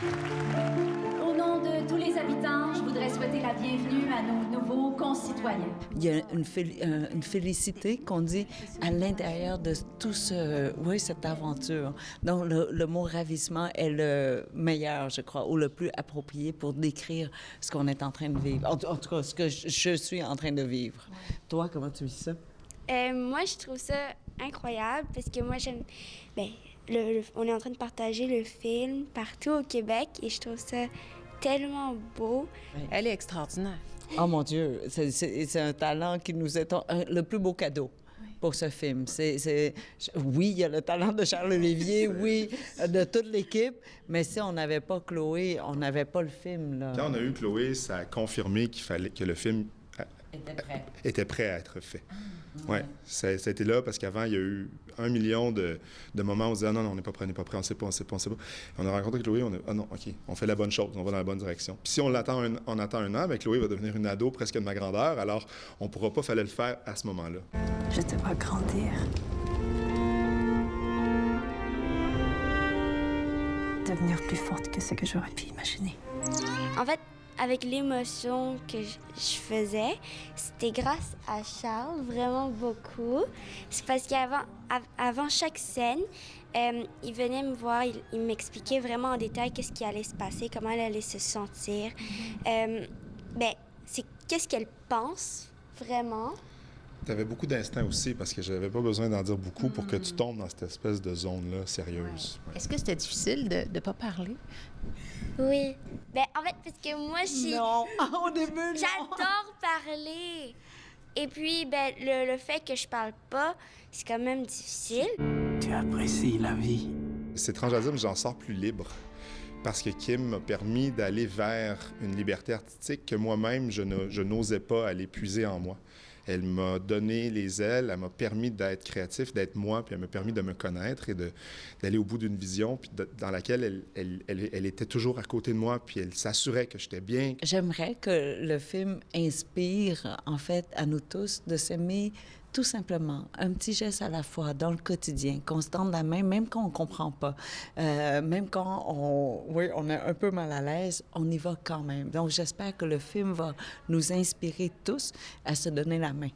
Au nom de tous les habitants, je voudrais souhaiter la bienvenue à nos nouveaux concitoyens. Il y a une félicité qu'on dit à l'intérieur de tout cette aventure. Donc, le mot ravissement est le meilleur, je crois, ou le plus approprié pour décrire ce qu'on est en train de vivre. En tout cas, ce que je suis en train de vivre. Toi, comment tu vis ça? Moi, je trouve ça incroyable parce que moi, j'aime... on est en train de partager le film partout au Québec et je trouve ça tellement beau. Elle est extraordinaire. Oh mon Dieu, c'est un talent qui nous est le plus beau cadeau pour ce film. Oui, il y a le talent de Charles Olivier, oui, de toute l'équipe, mais si on n'avait pas Chloé, on n'avait pas le film, là. Quand on a eu Chloé, ça a confirmé que le film était prêt à être fait. Oui, ça a été là parce qu'avant, il y a eu 1 million de moments où on disait « Ah non, on n'est pas prêt, on ne sait pas. » On a rencontré Chloé, on a « Ah non, OK, on fait la bonne chose, on va dans la bonne direction. » Puis si on attend un an, bien, Chloé va devenir une ado presque de ma grandeur, alors on ne pourra pas, fallait le faire à ce moment-là. Je te vois grandir. Devenir plus forte que ce que j'aurais pu imaginer. En fait, avec l'émotion que je faisais, c'était grâce à Charles, vraiment beaucoup. C'est parce qu'avant chaque scène, il venait me voir, il m'expliquait vraiment en détail qu'est-ce qui allait se passer, comment elle allait se sentir. C'est qu'est-ce qu'elle pense, vraiment. Tu avais beaucoup d'instinct aussi, parce que je n'avais pas besoin d'en dire beaucoup pour que tu tombes dans cette espèce de zone-là sérieuse. Ouais. Est-ce que c'était difficile de ne pas parler? Oui. En fait, parce que moi, Non, au début, non. J'adore parler. Et puis, le fait que je parle pas, c'est quand même difficile. Tu apprécies la vie. C'est étrange à dire, mais j'en sors plus libre. Parce que Kim m'a permis d'aller vers une liberté artistique que moi-même, je n'osais pas aller puiser en moi. Elle m'a donné les ailes, elle m'a permis d'être créatif, d'être moi, puis elle m'a permis de me connaître et d'aller au bout d'une vision puis dans laquelle elle était toujours à côté de moi, puis elle s'assurait que j'étais bien. J'aimerais que le film inspire, en fait, à nous tous de s'aimer tout simplement, un petit geste à la fois dans le quotidien, qu'on se tende la main, même quand on ne comprend pas, même quand on est un peu mal à l'aise, on y va quand même. Donc, j'espère que le film va nous inspirer tous à se donner la main.